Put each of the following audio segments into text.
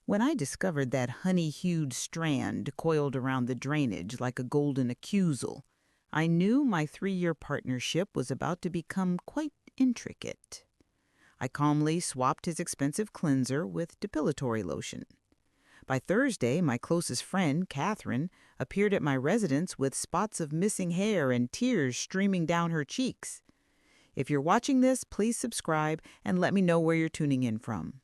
When I discovered that honey-hued strand coiled around the drainage like a golden accusal, I knew my 3-year partnership was about to become quite intricate. I calmly swapped his expensive cleanser with depilatory lotion. By Thursday, my closest friend, Catherine, appeared at my residence with spots of missing hair and tears streaming down her cheeks. If you're watching this, please subscribe and let me know where you're tuning in from.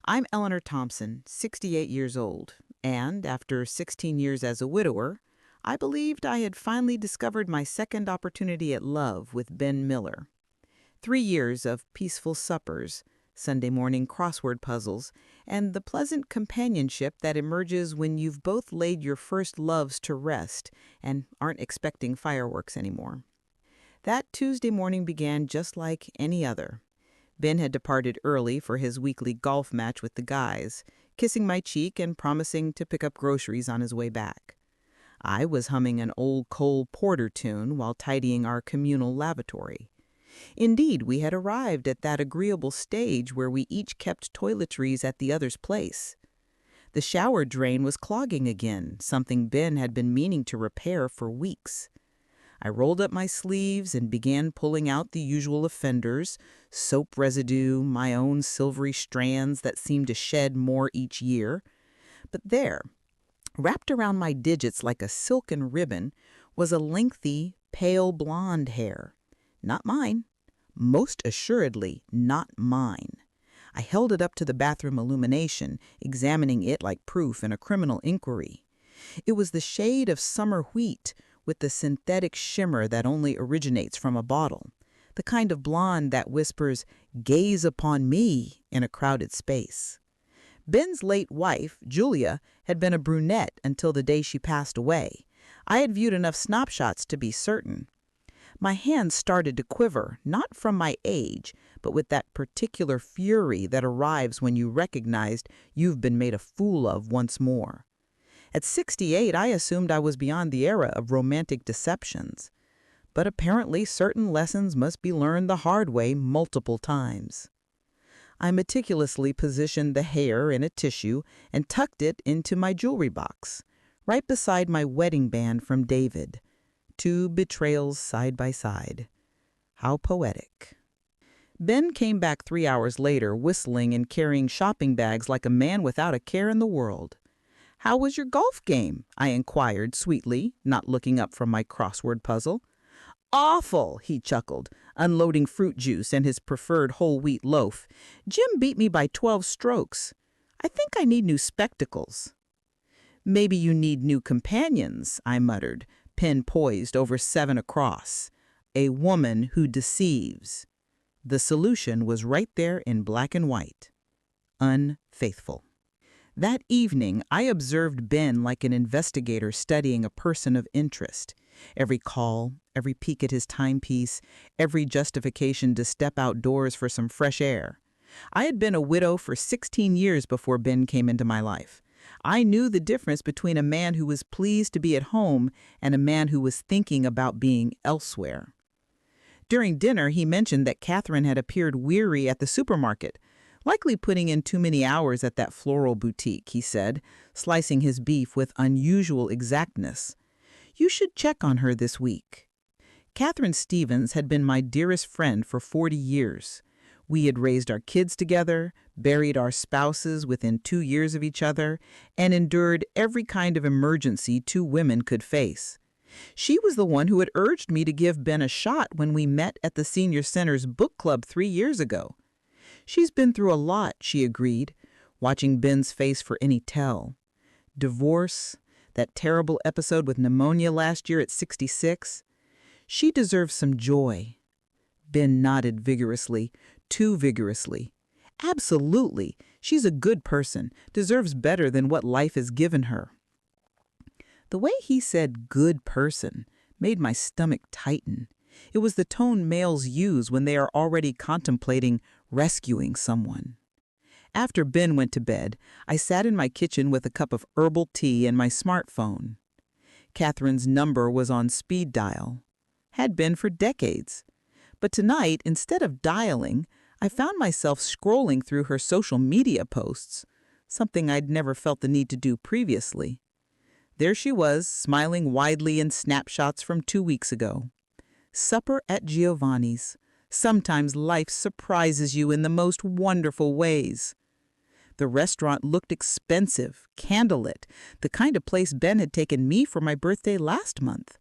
I'm Eleanor Thompson, 68 years old, and after 16 years as a widower, I believed I had finally discovered my second opportunity at love with Ben Miller. 3 years of peaceful suppers, Sunday morning crossword puzzles, and the pleasant companionship that emerges when you've both laid your first loves to rest and aren't expecting fireworks anymore. That Tuesday morning began just like any other. Ben had departed early for his weekly golf match with the guys, kissing my cheek and promising to pick up groceries on his way back. I was humming an old Cole Porter tune while tidying our communal lavatory. Indeed, we had arrived at that agreeable stage where we each kept toiletries at the other's place. The shower drain was clogging again, something Ben had been meaning to repair for weeks. I rolled up my sleeves and began pulling out the usual offenders, soap residue, my own silvery strands that seemed to shed more each year. But there, wrapped around my digits like a silken ribbon, was a lengthy, pale blonde hair. Not mine. Most assuredly not mine. I held it up to the bathroom illumination, examining it like proof in a criminal inquiry. It was the shade of summer wheat, with the synthetic shimmer that only originates from a bottle, the kind of blonde that whispers, "Gaze upon me," in a crowded space. Ben's late wife, Julia, had been a brunette until the day she passed away. I had viewed enough snapshots to be certain. My hands started to quiver, not from my age, but with that particular fury that arrives when you recognized you've been made a fool of once more. At 68, I assumed I was beyond the era of romantic deceptions. But apparently certain lessons must be learned the hard way multiple times. I meticulously positioned the hair in a tissue and tucked it into my jewelry box, right beside my wedding band from David. 2 betrayals side by side. How poetic. Ben came back 3 hours later, whistling and carrying shopping bags like a man without a care in the world. "How was your golf game?" I inquired sweetly, not looking up from my crossword puzzle. "Awful," he chuckled, unloading fruit juice and his preferred whole wheat loaf. "Jim beat me by 12 strokes. I think I need new spectacles." "Maybe you need new companions," I muttered, pen poised over 7 across. "A woman who deceives." The solution was right there in black and white. Unfaithful. That evening, I observed Ben like an investigator studying a person of interest. Every call, every peek at his timepiece, every justification to step outdoors for some fresh air. I had been a widow for 16 years before Ben came into my life. I knew the difference between a man who was pleased to be at home and a man who was thinking about being elsewhere. During dinner, he mentioned that Catherine had appeared weary at the supermarket, likely putting in too many hours at that floral boutique, he said, slicing his beef with unusual exactness. "You should check on her this week." Catherine Stevens had been my dearest friend for 40 years. We had raised our kids together, buried our spouses within 2 years of each other, and endured every kind of emergency 2 women could face. She was the one who had urged me to give Ben a shot when we met at the Senior Center's book club 3 years ago. "She's been through a lot," she agreed, watching Ben's face for any tell. Divorce, that terrible episode with pneumonia last year at 66. "She deserves some joy." Ben nodded vigorously, too vigorously. "Absolutely. She's a good person, deserves better than what life has given her." The way he said "good person" made my stomach tighten. It was the tone males use when they are already contemplating rescuing someone. After Ben went to bed, I sat in my kitchen with a cup of herbal tea and my smartphone. Catherine's number was on speed dial. Had been for decades. But tonight, instead of dialing, I found myself scrolling through her social media posts. something I'd never felt the need to do previously. There she was, smiling widely in snapshots from 2 weeks ago. Supper at Giovanni's. Sometimes life surprises you in the most wonderful ways. The restaurant looked expensive, candlelit, the kind of place Ben had taken me for my birthday last month.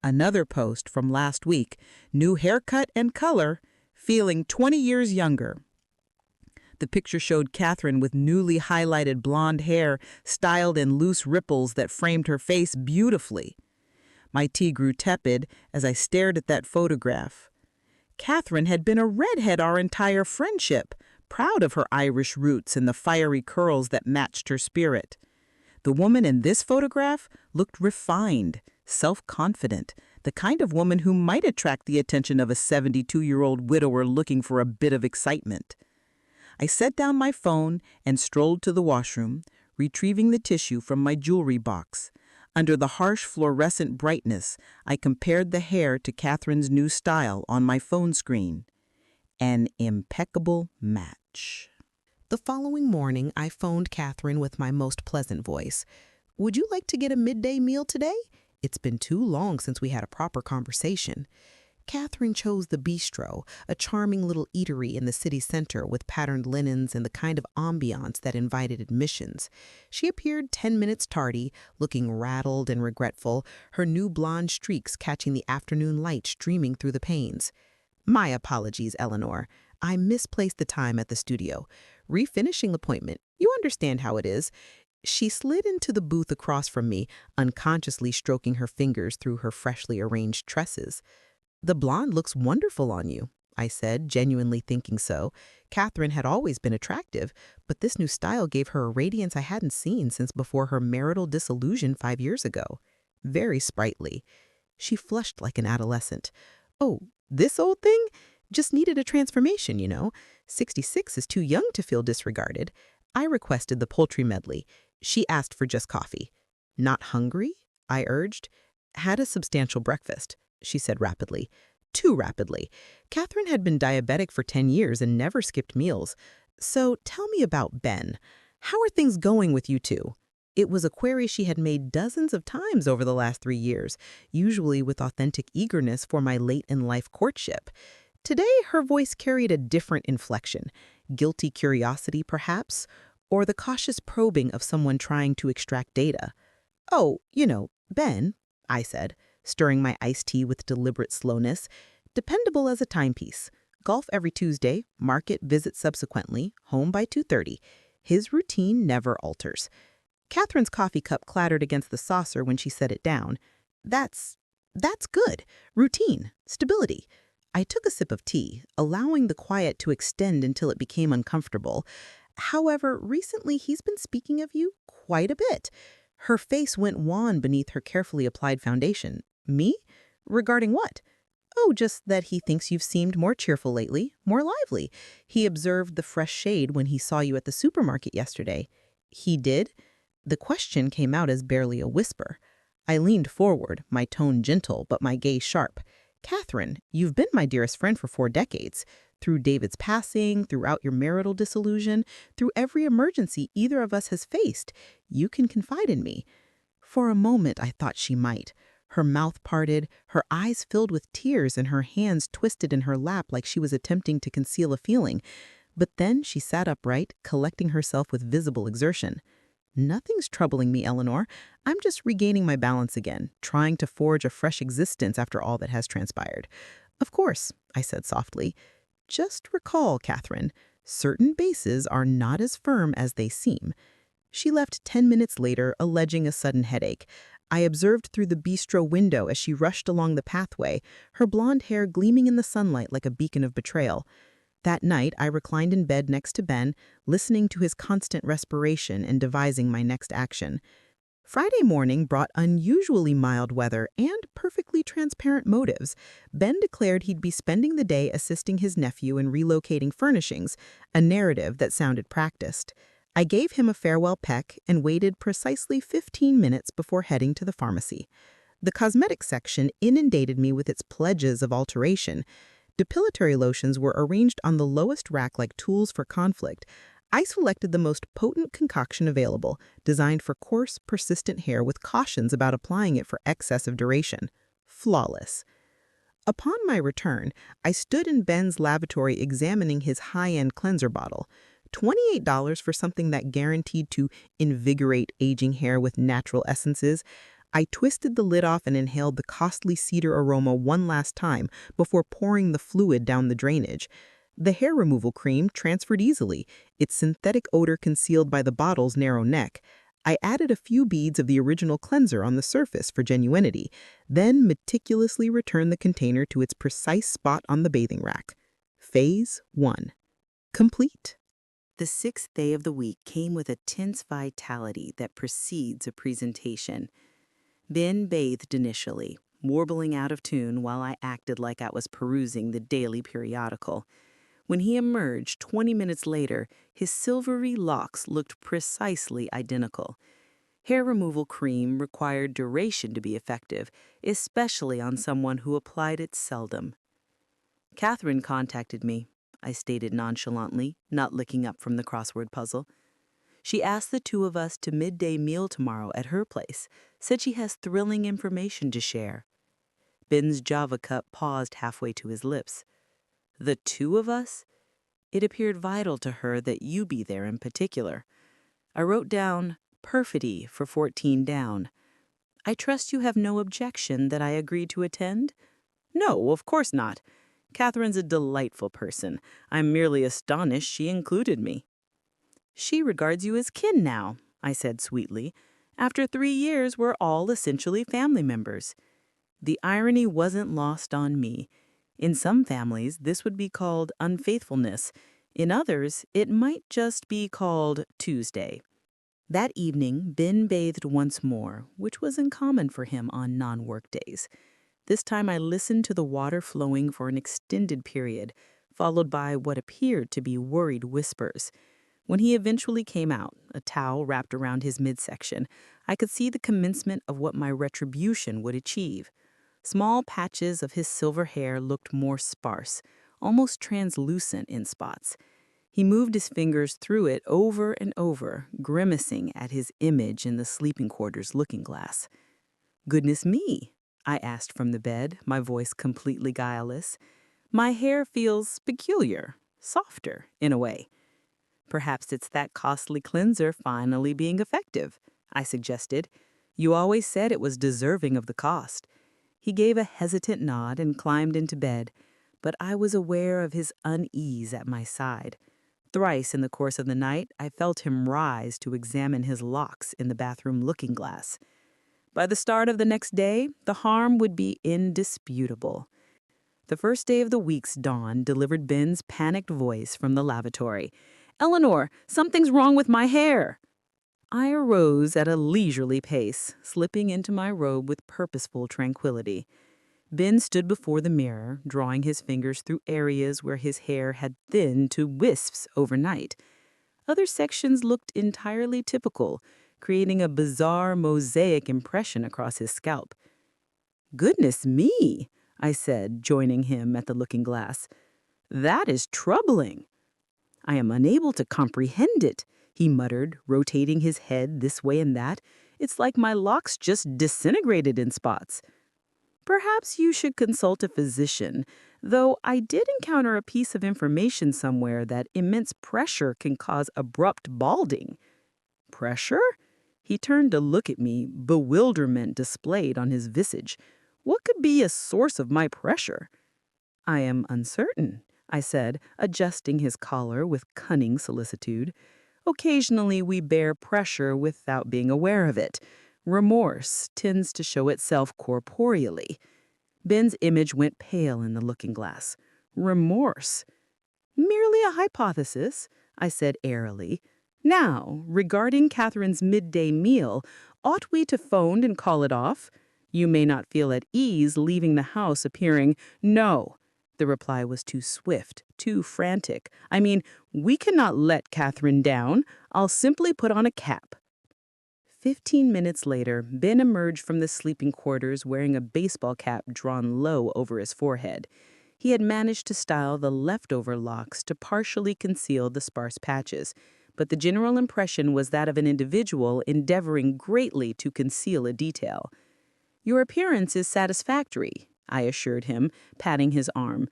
Another post from last week, new haircut and color, feeling 20 years younger. The picture showed Catherine with newly highlighted blonde hair styled in loose ripples that framed her face beautifully. My tea grew tepid as I stared at that photograph. Catherine had been a redhead our entire friendship, proud of her Irish roots and the fiery curls that matched her spirit. The woman in this photograph looked refined, self-confident, the kind of woman who might attract the attention of a 72-year-old widower looking for a bit of excitement. I set down my phone and strolled to the washroom, retrieving the tissue from my jewelry box. Under the harsh fluorescent brightness, I compared the hair to Catherine's new style on my phone screen. An impeccable match. The following morning, I phoned Catherine with my most pleasant voice. "Would you like to get a midday meal today? It's been too long since we had a proper conversation." Catherine chose the bistro, a charming little eatery in the city center with patterned linens and the kind of ambiance that invited admissions. She appeared 10 minutes tardy, looking rattled and regretful, her new blonde streaks catching the afternoon light streaming through the panes. "My apologies, Eleanor. I misplaced the time at the studio. Refinishing appointment. You understand how it is." She slid into the booth across from me, unconsciously stroking her fingers through her freshly arranged tresses. "The blonde looks wonderful on you," I said, genuinely thinking so. Catherine had always been attractive, but this new style gave her a radiance I hadn't seen since before her marital disillusion 5 years ago. Very sprightly. She flushed like an adolescent. "Oh, this old thing? Just needed a transformation, 66 is too young to feel disregarded." I requested the poultry medley. She asked for just coffee. "Not hungry?" I urged. "Had a substantial breakfast," she said rapidly. Too rapidly. Catherine had been diabetic for 10 years and never skipped meals. "So tell me about Ben. How are things going with you two?" It was a query she had made dozens of times over the last 3 years, usually with authentic eagerness for my late-in-life courtship. Today, her voice carried a different inflection. Guilty curiosity, perhaps, or the cautious probing of someone trying to extract data. "Oh, Ben," I said, stirring my iced tea with deliberate slowness. "Dependable as a timepiece. Golf every Tuesday, market visit subsequently, home by 2:30. His routine never alters." Catherine's coffee cup clattered against the saucer when she set it down. That's good. Routine. Stability." I took a sip of tea, allowing the quiet to extend until it became uncomfortable. "However, recently he's been speaking of you quite a bit." Her face went wan beneath her carefully applied foundation. "Me? Regarding what?" "Oh, just that he thinks you've seemed more cheerful lately, more lively. He observed the fresh shade when he saw you at the supermarket yesterday." "He did?" The question came out as barely a whisper. I leaned forward, my tone gentle but my gaze sharp. "Catherine, you've been my dearest friend for 4 decades. Through David's passing, throughout your marital disillusion, through every emergency either of us has faced, you can confide in me." For a moment, I thought she might. Her mouth parted, her eyes filled with tears, and her hands twisted in her lap like she was attempting to conceal a feeling. But then she sat upright, collecting herself with visible exertion. "Nothing's troubling me, Eleanor. I'm just regaining my balance again, trying to forge a fresh existence after all that has transpired." "Of course," I said softly. "Just recall, Catherine, certain bases are not as firm as they seem." She left 10 minutes later, alleging a sudden headache. I observed through the bistro window as she rushed along the pathway, her blonde hair gleaming in the sunlight like a beacon of betrayal. That night, I reclined in bed next to Ben, listening to his constant respiration and devising my next action. Friday morning brought unusually mild weather and perfectly transparent motives. Ben declared he'd be spending the day assisting his nephew in relocating furnishings, a narrative that sounded practiced. I gave him a farewell peck and waited precisely 15 minutes before heading to the pharmacy. The cosmetics section inundated me with its pledges of alteration. Depilatory lotions were arranged on the lowest rack like tools for conflict. I selected the most potent concoction available, designed for coarse, persistent hair with cautions about applying it for excessive duration. Flawless. Upon my return, I stood in Ben's lavatory examining his high-end cleanser bottle. $28 for something that guaranteed to invigorate aging hair with natural essences. I twisted the lid off and inhaled the costly cedar aroma one last time before pouring the fluid down the drainage. The hair removal cream transferred easily, its synthetic odor concealed by the bottle's narrow neck. I added a few beads of the original cleanser on the surface for genuinity, then meticulously returned the container to its precise spot on the bathing rack. Phase 1. Complete. The sixth day of the week came with a tense vitality that precedes a presentation. Ben bathed initially, warbling out of tune while I acted like I was perusing the daily periodical. When he emerged 20 minutes later, his silvery locks looked precisely identical. Hair removal cream required duration to be effective, especially on someone who applied it seldom. Catherine contacted me, I stated nonchalantly, not looking up from the crossword puzzle. She asked the two of us to midday meal tomorrow at her place, said she has thrilling information to share. Ben's Java cup paused halfway to his lips. The two of us? It appeared vital to her that you be there in particular. I wrote down perfidy for 14 down. I trust you have no objection that I agreed to attend? No, of course not. Catherine's a delightful person. I'm merely astonished she included me. She regards you as kin now, I said sweetly. After 3 years, we're all essentially family members. The irony wasn't lost on me. In some families, this would be called unfaithfulness. In others, it might just be called Tuesday. That evening, Ben bathed once more, which was uncommon for him on non-work days. This time I listened to the water flowing for an extended period, followed by what appeared to be worried whispers. When he eventually came out, a towel wrapped around his midsection, I could see the commencement of what my retribution would achieve. Small patches of his silver hair looked more sparse, almost translucent in spots. He moved his fingers through it over and over, grimacing at his image in the sleeping quarters looking glass. "Goodness me," I asked from the bed, my voice completely guileless. "My hair feels peculiar, softer, in a way." "Perhaps it's that costly cleanser finally being effective," I suggested. "You always said it was deserving of the cost." He gave a hesitant nod and climbed into bed, but I was aware of his unease at my side. Thrice in the course of the night, I felt him rise to examine his locks in the bathroom looking glass. By the start of the next day, the harm would be indisputable. The first day of the week's dawn delivered Ben's panicked voice from the lavatory. "Eleanor, something's wrong with my hair." I arose at a leisurely pace, slipping into my robe with purposeful tranquility. Ben stood before the mirror, drawing his fingers through areas where his hair had thinned to wisps overnight. Other sections looked entirely typical, creating a bizarre mosaic impression across his scalp. "Goodness me," I said, joining him at the looking glass. "That is troubling." "I am unable to comprehend it," he muttered, rotating his head this way and that. "It's like my locks just disintegrated in spots." "Perhaps you should consult a physician, though I did encounter a piece of information somewhere that immense pressure can cause abrupt balding." "Pressure?" He turned to look at me, bewilderment displayed on his visage. "What could be a source of my pressure?" "I am uncertain," I said, adjusting his collar with cunning solicitude. "Occasionally we bear pressure without being aware of it. Remorse tends to show itself corporeally." Ben's image went pale in the looking glass. "Remorse?" "Merely a hypothesis," I said airily. "Now, regarding Catherine's midday meal, ought we to phone and call it off? You may not feel at ease leaving the house appearing—" "No." The reply was too swift, too frantic. "I mean, we cannot let Catherine down. I'll simply put on a cap." 15 minutes later, Ben emerged from the sleeping quarters wearing a baseball cap drawn low over his forehead. He had managed to style the leftover locks to partially conceal the sparse patches, but the general impression was that of an individual endeavoring greatly to conceal a detail. "Your appearance is satisfactory," I assured him, patting his arm.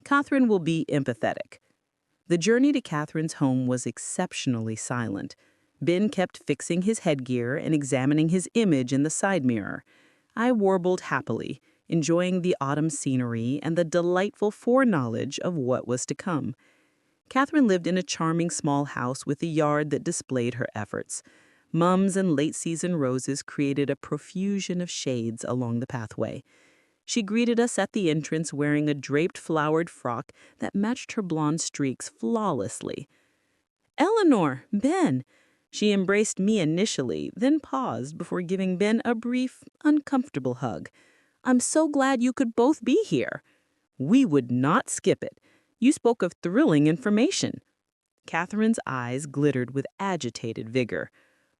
"Catherine will be empathetic." The journey to Catherine's home was exceptionally silent. Ben kept fixing his headgear and examining his image in the side mirror. I warbled happily, enjoying the autumn scenery and the delightful foreknowledge of what was to come. Catherine lived in a charming small house with a yard that displayed her efforts. Mums and late-season roses created a profusion of shades along the pathway. She greeted us at the entrance wearing a draped flowered frock that matched her blonde streaks flawlessly. "Eleanor, Ben!" She embraced me initially, then paused before giving Ben a brief, uncomfortable hug. "I'm so glad you could both be here." "We would not skip it. You spoke of thrilling information." Catherine's eyes glittered with agitated vigor.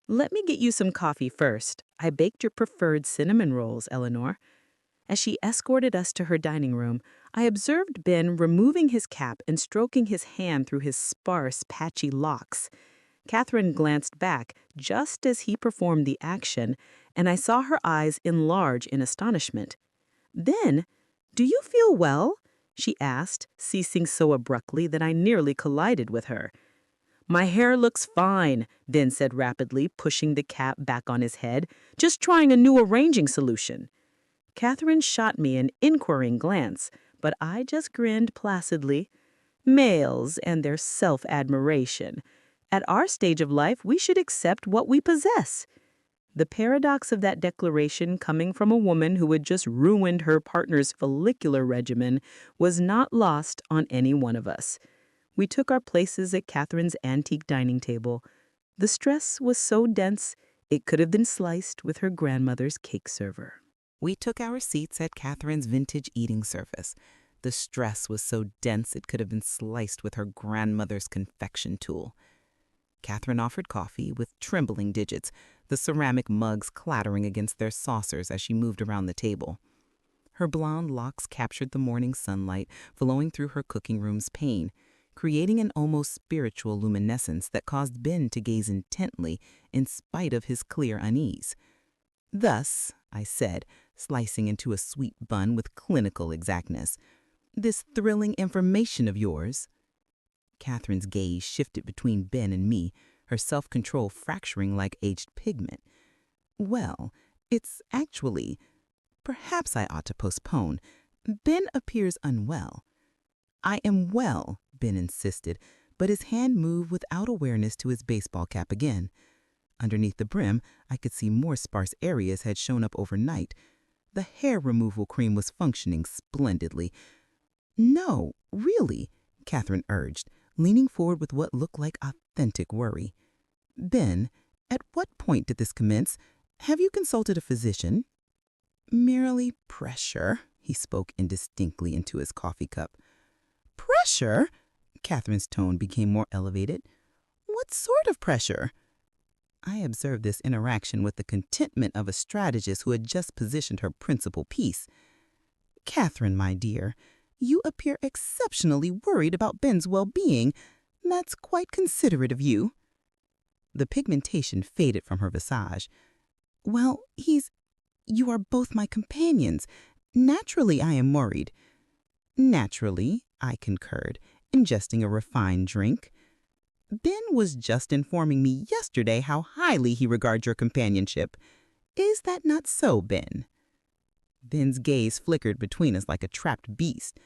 "Let me get you some coffee first. I baked your preferred cinnamon rolls, Eleanor." As she escorted us to her dining room, I observed Ben removing his cap and stroking his hand through his sparse, patchy locks. Catherine glanced back just as he performed the action, and I saw her eyes enlarge in astonishment. "Ben, do you feel well?" she asked, ceasing so abruptly that I nearly collided with her. "My hair looks fine," Ben said rapidly, pushing the cap back on his head. "Just trying a new arranging solution." Catherine shot me an inquiring glance, but I just grinned placidly. Males and their self-admiration. At our stage of life, we should accept what we possess. The paradox of that declaration coming from a woman who had just ruined her partner's follicular regimen was not lost on any one of us. We took our places at Catherine's antique dining table. The stress was so dense, it could have been sliced with her grandmother's cake server. We took our seats at Catherine's vintage eating service. The stress was so dense it could have been sliced with her grandmother's confection tool. Catherine offered coffee with trembling digits, the ceramic mugs clattering against their saucers as she moved around the table. Her blonde locks captured the morning sunlight flowing through her cooking room's pane, creating an almost spiritual luminescence that caused Ben to gaze intently in spite of his clear unease. "Thus," I said, slicing into a sweet bun with clinical exactness, "this thrilling information of yours." Catherine's gaze shifted between Ben and me, her self-control fracturing like aged pigment. "Well, it's actually... Perhaps I ought to postpone. Ben appears unwell." "I am well," Ben insisted, but his hand moved without awareness to his baseball cap again. Underneath the brim, I could see more sparse areas had shown up overnight. The hair removal cream was functioning splendidly. "No, really," Catherine urged, leaning forward with what looked like authentic worry. "Ben, at what point did this commence? Have you consulted a physician?" "Merely pressure," he spoke indistinctly into his coffee cup. "Pressure?" Catherine's tone became more elevated. "What sort of pressure?" I observed this interaction with the contentment of a strategist who had just positioned her principal piece. "Catherine, my dear, you appear exceptionally worried about Ben's well-being. That's quite considerate of you." The pigmentation faded from her visage. "Well, you are both my companions. Naturally, I am worried." "Naturally," I concurred, ingesting a refined drink. "Ben was just informing me yesterday how highly he regards your companionship. Is that not so, Ben?" Ben's gaze flickered between us like a trapped beast.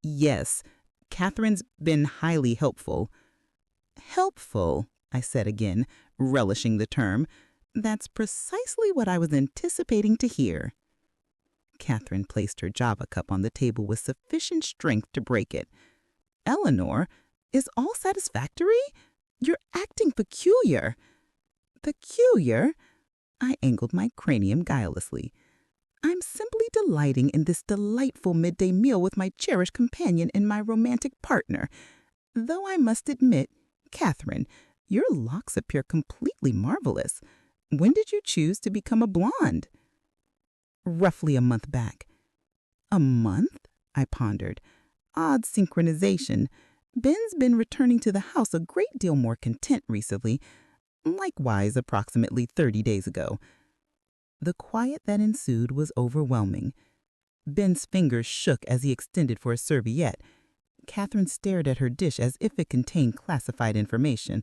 "Yes, Catherine's been highly helpful." "Helpful," I said again, relishing the term. "That's precisely what I was anticipating to hear." Catherine placed her Java cup on the table with sufficient strength to break it. "Eleanor, is all satisfactory? You're acting peculiar." "Peculiar?" I angled my cranium guilelessly. "I'm simply delighting in this delightful midday meal with my cherished companion and my romantic partner. Though I must admit, Catherine, your locks appear completely marvelous. When did you choose to become a blonde?" "Roughly a month back." "A month?" I pondered. "Odd synchronization. Ben's been returning to the house a great deal more content recently, likewise approximately 30 days ago. The quiet that ensued was overwhelming. Ben's fingers shook as he extended for a serviette. Catherine stared at her dish as if it contained classified information.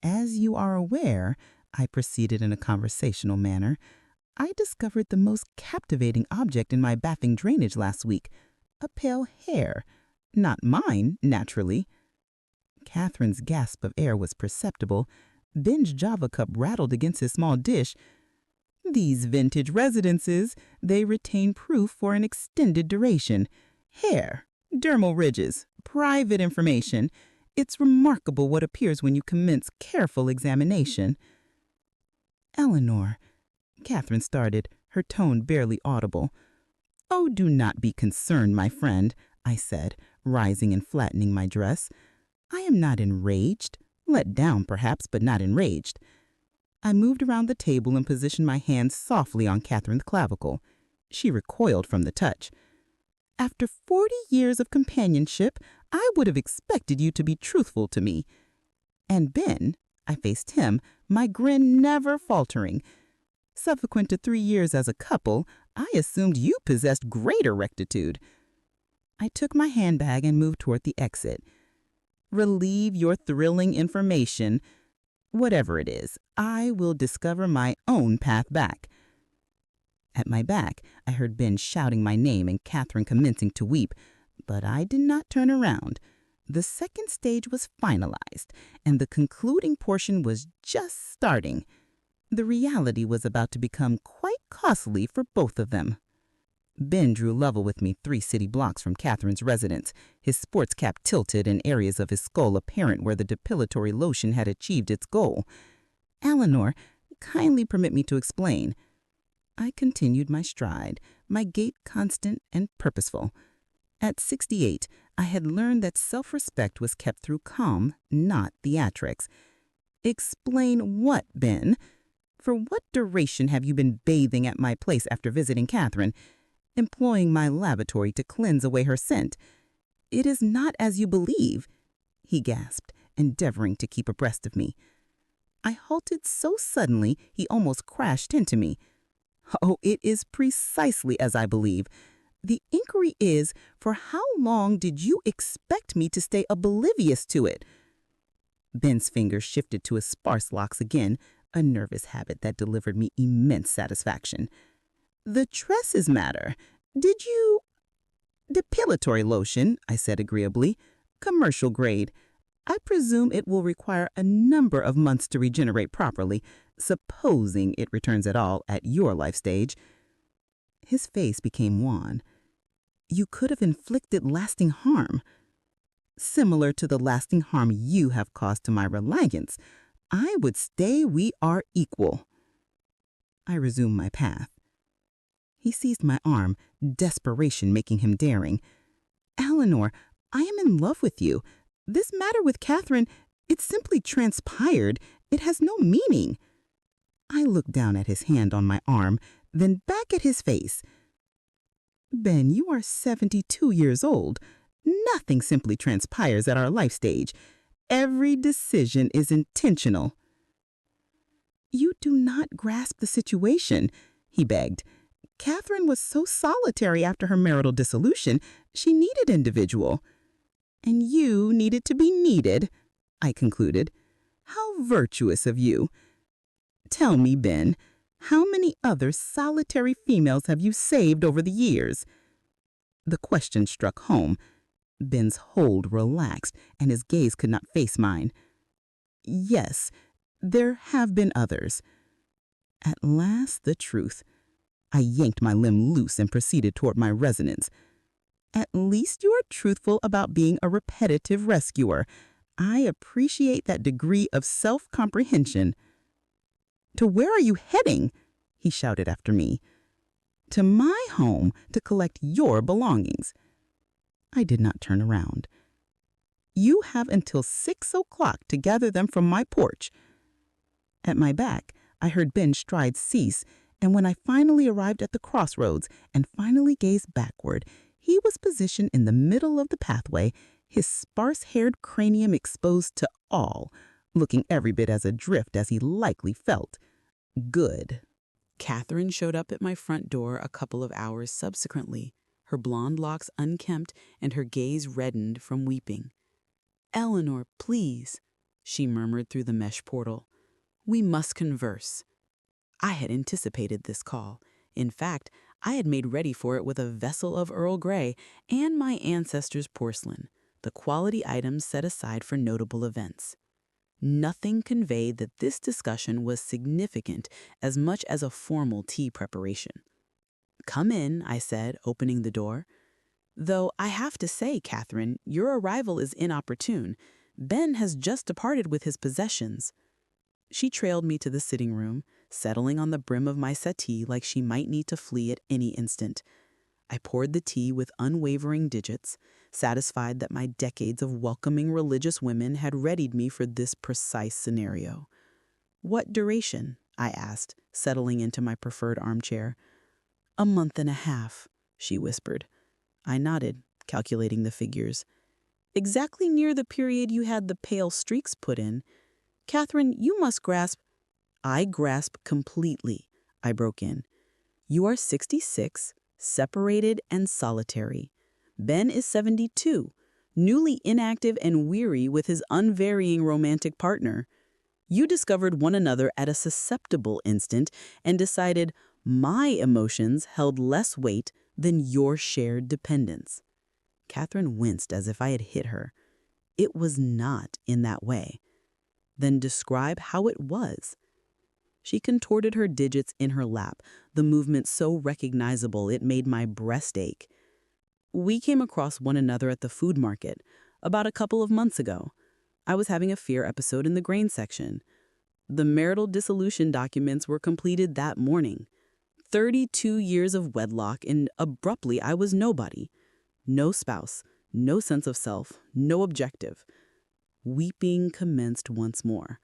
"As you are aware," I proceeded in a conversational manner, "I discovered the most captivating object in my bathing drainage last week, a pale hair. Not mine, naturally." Catherine's gasp of air was perceptible. Ben's Java cup rattled against his small dish. "These vintage residences, they retain proof for an extended duration. Hair, dermal ridges, private information. It's remarkable what appears when you commence careful examination." "Eleanor," Catherine started, her tone barely audible. "Oh, do not be concerned, my friend," I said, rising and flattening my dress. "I am not enraged, let down perhaps, but not enraged." I moved around the table and positioned my hands softly on Catherine's clavicle. She recoiled from the touch. "After 40 years of companionship, I would have expected you to be truthful to me." And Ben, I faced him, my grin never faltering. "Subsequent to 3 years as a couple, I assumed you possessed greater rectitude." I took my handbag and moved toward the exit. "Relieve your thrilling information. Whatever it is, I will discover my own path back." At my back, I heard Ben shouting my name and Catherine commencing to weep, but I did not turn around. The second stage was finalized, and the concluding portion was just starting. The reality was about to become quite costly for both of them. Ben drew level with me 3 city blocks from Catherine's residence, his sports cap tilted and areas of his skull apparent where the depilatory lotion had achieved its goal. "Eleanor, kindly permit me to explain." I continued my stride, my gait constant and purposeful. At 68, I had learned that self-respect was kept through calm, not theatrics. "Explain what, Ben? For what duration have you been bathing at my place after visiting Catherine, employing my lavatory to cleanse away her scent? It is not as you believe," he gasped, endeavoring to keep abreast of me. I halted so suddenly he almost crashed into me. "Oh, it is precisely as I believe. The inquiry is, for how long did you expect me to stay oblivious to it?" Ben's fingers shifted to his sparse locks again, a nervous habit that delivered me immense satisfaction. "The tresses matter. Did you—" "Depilatory lotion," I said agreeably. "Commercial grade. I presume it will require a number of months to regenerate properly, supposing it returns at all at your life stage." His face became wan. "You could have inflicted lasting harm." "Similar to the lasting harm you have caused to my reliance. I would stay we are equal." I resumed my path. He seized my arm, desperation making him daring. "Eleanor, I am in love with you. This matter with Catherine, it simply transpired. It has no meaning." I looked down at his hand on my arm, then back at his face. "Ben, you are 72 years old. Nothing simply transpires at our life stage. Every decision is intentional." "You do not grasp the situation," he begged. "Catherine was so solitary after her marital dissolution, she needed individual." "And you needed to be needed," I concluded. "How virtuous of you. Tell me, Ben, how many other solitary females have you saved over the years?" The question struck home. Ben's hold relaxed, and his gaze could not face mine. "Yes, there have been others." At last, the truth. I yanked my limb loose and proceeded toward my residence. "At least you are truthful about being a repetitive rescuer. I appreciate that degree of self-comprehension." "To where are you heading?" he shouted after me. "To my home to collect your belongings." I did not turn around. "You have until 6 o'clock to gather them from my porch." At my back, I heard Ben's stride cease, and when I finally arrived at the crossroads and finally gazed backward, he was positioned in the middle of the pathway, his sparse-haired cranium exposed to all, looking every bit as adrift as he likely felt. Good. Catherine showed up at my front door a couple of hours subsequently, her blonde locks unkempt and her gaze reddened from weeping. "Eleanor, please," she murmured through the mesh portal. "We must converse." I had anticipated this call. In fact, I had made ready for it with a vessel of Earl Grey and my ancestors' porcelain, the quality items set aside for notable events. Nothing conveyed that this discussion was significant as much as a formal tea preparation. "Come in," I said, opening the door. "Though I have to say, Catherine, your arrival is inopportune. Ben has just departed with his possessions." She trailed me to the sitting room, settling on the brim of my settee like she might need to flee at any instant. I poured the tea with unwavering digits, satisfied that my decades of welcoming religious women had readied me for this precise scenario. "What duration?" I asked, settling into my preferred armchair. "A month and a half," she whispered. I nodded, calculating the figures. "Exactly near the period you had the pale streaks put in. Catherine, you must grasp—" "I grasp completely," I broke in. "You are 66, separated and solitary. Ben is 72, newly inactive and weary with his unvarying romantic partner. You discovered one another at a susceptible instant and decided my emotions held less weight than your shared dependence." Catherine winced as if I had hit her. "It was not in that way." "Then describe how it was." She contorted her digits in her lap, the movement so recognizable it made my breast ache. "We came across one another at the food market about a couple of months ago. I was having a fear episode in the grain section. The marital dissolution documents were completed that morning. 32 years of wedlock, and abruptly I was nobody. No spouse, no sense of self, no objective. Weeping commenced once more.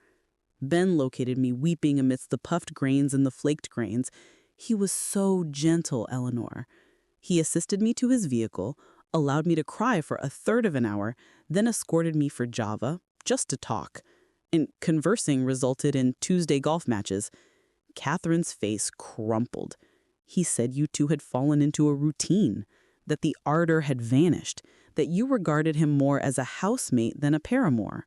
Ben located me weeping amidst the puffed grains and the flaked grains. He was so gentle, Eleanor. He assisted me to his vehicle, allowed me to cry for a third of an hour, then escorted me for Java, just to talk. And conversing resulted in Tuesday golf matches. Catherine's face crumpled. He said you two had fallen into a routine, that the ardor had vanished, that you regarded him more as a housemate than a paramour.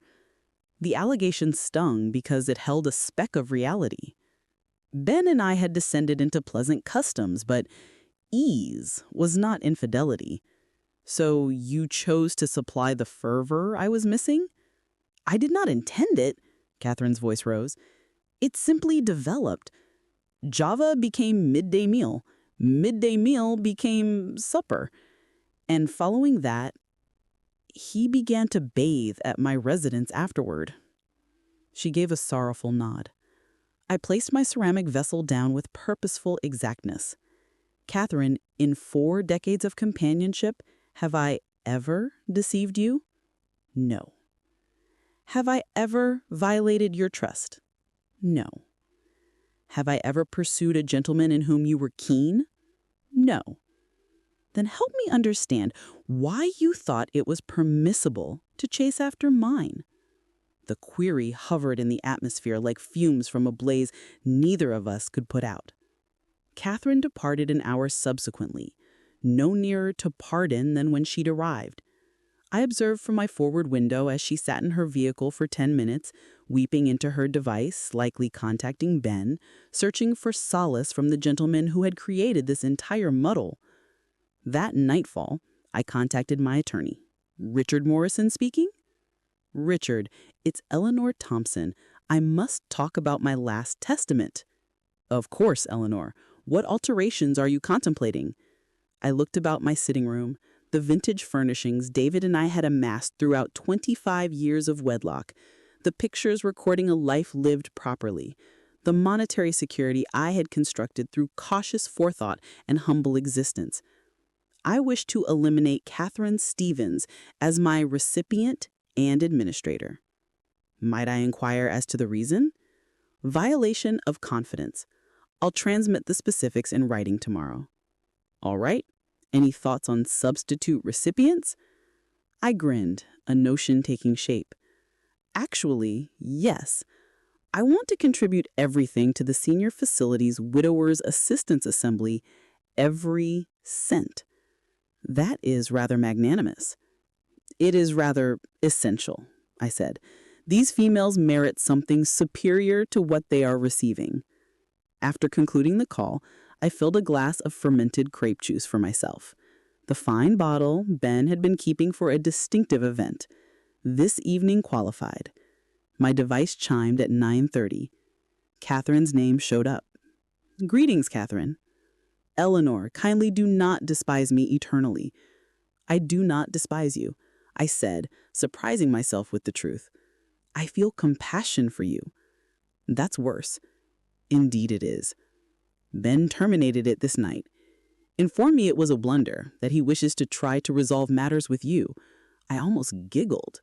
The allegation stung because it held a speck of reality. Ben and I had descended into pleasant customs, but ease was not infidelity. So you chose to supply the fervor I was missing? I did not intend it, Catherine's voice rose. It simply developed. Java became midday meal. Midday meal became supper. And following that, he began to bathe at my residence afterward. She gave a sorrowful nod. I placed my ceramic vessel down with purposeful exactness. Catherine, in 4 decades of companionship, have I ever deceived you? No. Have I ever violated your trust? No. Have I ever pursued a gentleman in whom you were keen? No. Then help me understand why you thought it was permissible to chase after mine. The query hovered in the atmosphere like fumes from a blaze neither of us could put out. Catherine departed an hour subsequently, no nearer to pardon than when she'd arrived. I observed from my forward window as she sat in her vehicle for 10 minutes, weeping into her device, likely contacting Ben, searching for solace from the gentleman who had created this entire muddle. That nightfall, I contacted my attorney. Richard Morrison speaking? Richard, it's Eleanor Thompson. I must talk about my last testament. Of course, Eleanor. What alterations are you contemplating? I looked about my sitting room, the vintage furnishings David and I had amassed throughout 25 years of wedlock, the pictures recording a life lived properly, the monetary security I had constructed through cautious forethought and humble existence. I wish to eliminate Catherine Stevens as my recipient and administrator. Might I inquire as to the reason? Violation of confidence. I'll transmit the specifics in writing tomorrow. All right. Any thoughts on substitute recipients? I grinned, a notion taking shape. Actually, yes. I want to contribute everything to the Senior Facilities Widowers Assistance Assembly, every cent. That is rather magnanimous. It is rather essential, I said. These females merit something superior to what they are receiving. After concluding the call, I filled a glass of fermented grape juice for myself. The fine bottle Ben had been keeping for a distinctive event. This evening qualified. My device chimed at 9:30. Catherine's name showed up. Greetings, Catherine. Eleanor, kindly do not despise me eternally. I do not despise you, I said, surprising myself with the truth. I feel compassion for you. That's worse. Indeed it is. Ben terminated it this night. Informed me it was a blunder, that he wishes to try to resolve matters with you. I almost giggled.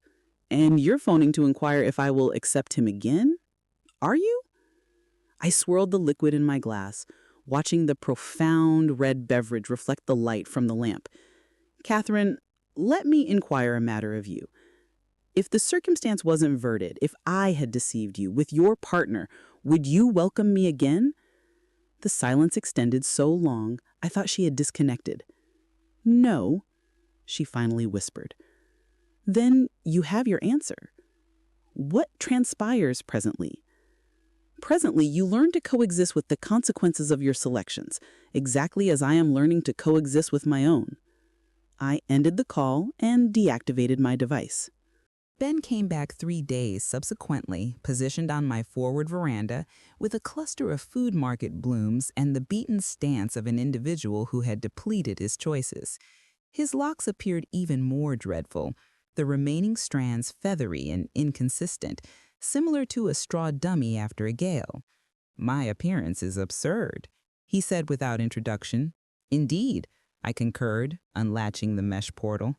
And you're phoning to inquire if I will accept him again? Are you? I swirled the liquid in my glass, watching the profound red beverage reflect the light from the lamp. Catherine, let me inquire a matter of you. If the circumstance was inverted, if I had deceived you with your partner, would you welcome me again? The silence extended so long, I thought she had disconnected. No, she finally whispered. Then you have your answer. What transpires presently? Presently, you learn to coexist with the consequences of your selections, exactly as I am learning to coexist with my own. I ended the call and deactivated my device. Ben came back 3 days subsequently, positioned on my forward veranda with a cluster of food market blooms and the beaten stance of an individual who had depleted his choices. His locks appeared even more dreadful, the remaining strands feathery and inconsistent, similar to a straw dummy after a gale. My appearance is absurd, he said without introduction. Indeed, I concurred, unlatching the mesh portal.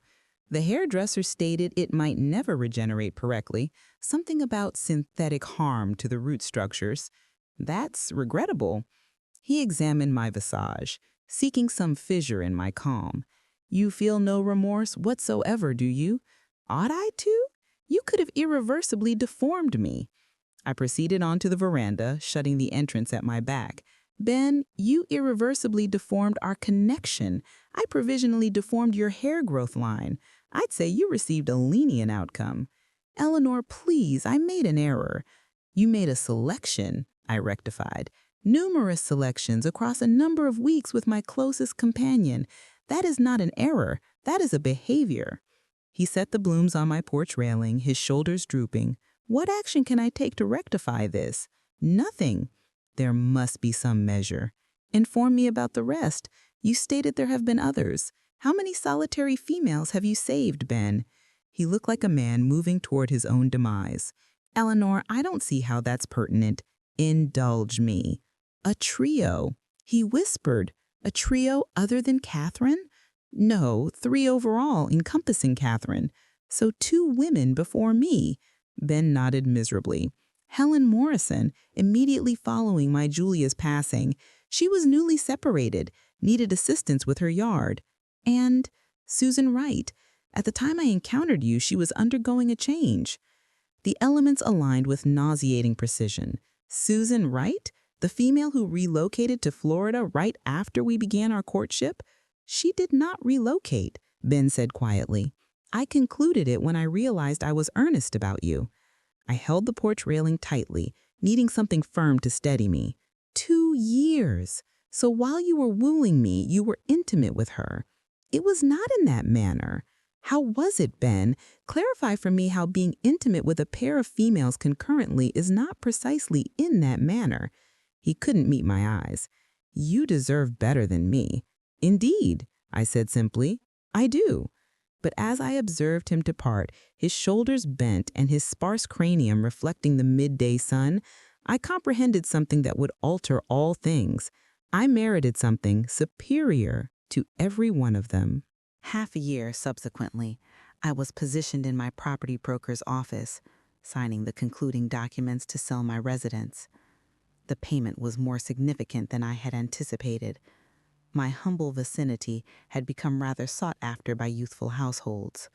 The hairdresser stated it might never regenerate correctly, something about synthetic harm to the root structures. That's regrettable. He examined my visage, seeking some fissure in my calm. You feel no remorse whatsoever, do you? Ought I to? You could have irreversibly deformed me. I proceeded onto the veranda, shutting the entrance at my back. Ben, you irreversibly deformed our connection. I provisionally deformed your hair growth line. I'd say you received a lenient outcome. Eleanor, please, I made an error. You made a selection, I rectified. Numerous selections across a number of weeks with my closest companion. That is not an error. That is a behavior. He set the blooms on my porch railing, his shoulders drooping. What action can I take to rectify this? Nothing. There must be some measure. Inform me about the rest. You stated there have been others. How many solitary females have you saved, Ben? He looked like a man moving toward his own demise. Eleanor, I don't see how that's pertinent. Indulge me. A trio. He whispered. A trio other than Catherine? No, 3 overall, encompassing Catherine. So 2 women before me. Ben nodded miserably. Helen Morrison, immediately following my Julia's passing. She was newly separated, needed assistance with her yard. And Susan Wright. At the time I encountered you, she was undergoing a change. The elements aligned with nauseating precision. Susan Wright, the female who relocated to Florida right after we began our courtship? She did not relocate, Ben said quietly. I concluded it when I realized I was earnest about you. I held the porch railing tightly, needing something firm to steady me. 2 years. So while you were wooing me, you were intimate with her. It was not in that manner. How was it, Ben? Clarify for me how being intimate with a pair of females concurrently is not precisely in that manner. He couldn't meet my eyes. You deserve better than me. Indeed, I said simply, I do. But as I observed him depart, his shoulders bent and his sparse cranium reflecting the midday sun, I comprehended something that would alter all things. I merited something superior to every one of them. Half a year subsequently, I was positioned in my property broker's office, signing the concluding documents to sell my residence. The payment was more significant than I had anticipated. My humble vicinity had become rather sought after by youthful households.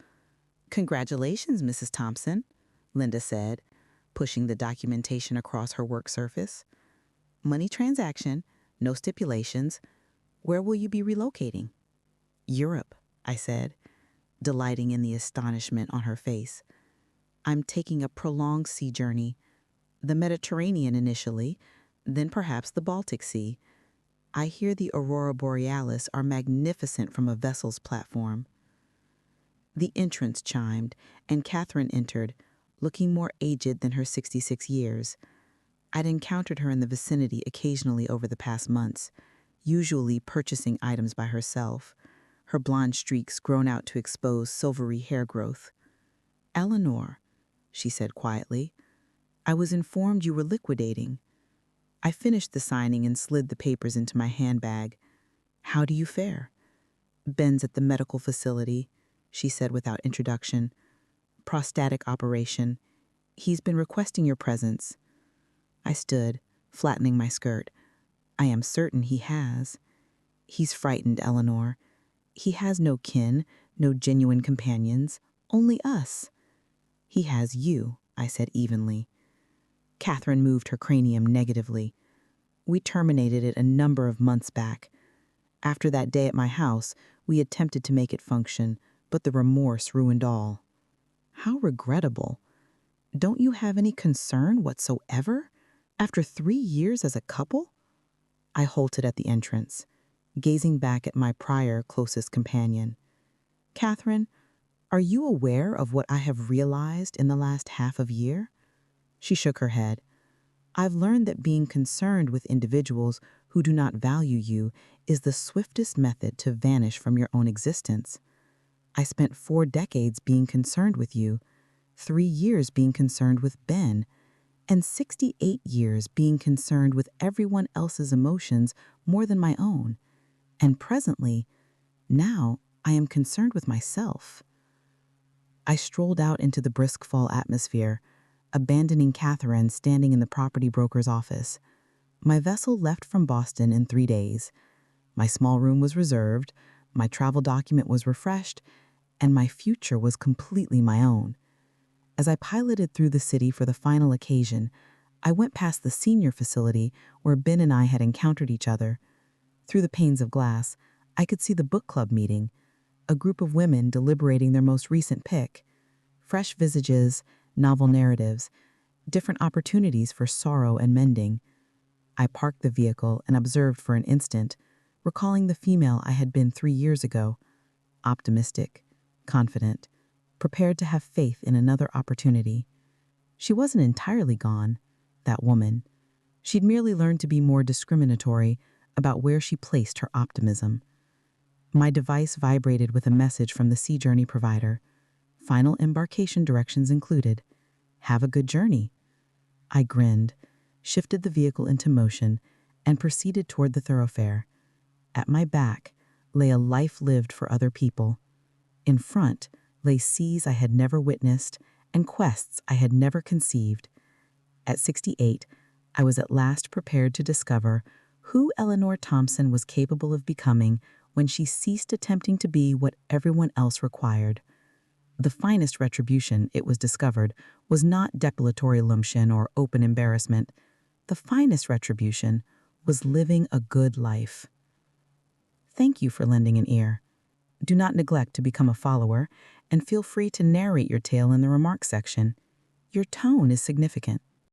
"Congratulations, Mrs. Thompson," Linda said, pushing the documentation across her work surface. "Money transaction, no stipulations. Where will you be relocating?" "Europe," I said, delighting in the astonishment on her face. "I'm taking a prolonged sea journey. The Mediterranean initially, then perhaps the Baltic Sea. I hear the aurora borealis are magnificent from a vessel's platform." The entrance chimed, and Catherine entered, looking more aged than her 66 years. I'd encountered her in the vicinity occasionally over the past months, usually purchasing items by herself, her blonde streaks grown out to expose silvery hair growth. "Eleanor," she said quietly, "I was informed you were liquidating." I finished the signing and slid the papers into my handbag. "How do you fare?" "Ben's at the medical facility," she said without introduction. "Prostatic operation. He's been requesting your presence." I stood, flattening my skirt. "I am certain he has." "He's frightened, Eleanor. He has no kin, no genuine companions, only us." "He has you," I said evenly. Catherine moved her cranium negatively. "We terminated it a number of months back. After that day at my house, we attempted to make it function, but the remorse ruined all." "How regrettable. Don't you have any concern whatsoever? After 3 years as a couple?" I halted at the entrance, gazing back at my prior closest companion. "Catherine, are you aware of what I have realized in the last half of year?" She shook her head. "I've learned that being concerned with individuals who do not value you is the swiftest method to vanish from your own existence. I spent 4 decades being concerned with you, 3 years being concerned with Ben, and 68 years being concerned with everyone else's emotions more than my own. And presently, now I am concerned with myself." I strolled out into the brisk fall atmosphere, abandoning Catherine standing in the property broker's office. My vessel left from Boston in 3 days. My small room was reserved, my travel document was refreshed, and my future was completely my own. As I piloted through the city for the final occasion, I went past the senior facility where Ben and I had encountered each other. Through the panes of glass, I could see the book club meeting, a group of women deliberating their most recent pick. Fresh visages, novel narratives, different opportunities for sorrow and mending. I parked the vehicle and observed for an instant, recalling the female I had been 3 years ago, optimistic, confident, prepared to have faith in another opportunity. She wasn't entirely gone, that woman. She'd merely learned to be more discriminatory about where she placed her optimism. My device vibrated with a message from the Sea Journey provider. Final embarkation directions included. "Have a good journey." I grinned, shifted the vehicle into motion, and proceeded toward the thoroughfare. At my back lay a life lived for other people. In front lay seas I had never witnessed and quests I had never conceived. At 68, I was at last prepared to discover who Eleanor Thompson was capable of becoming when she ceased attempting to be what everyone else required. The finest retribution, it was discovered, was not depilatory lumption or open embarrassment. The finest retribution was living a good life. Thank you for lending an ear. Do not neglect to become a follower, and feel free to narrate your tale in the remarks section. Your tone is significant.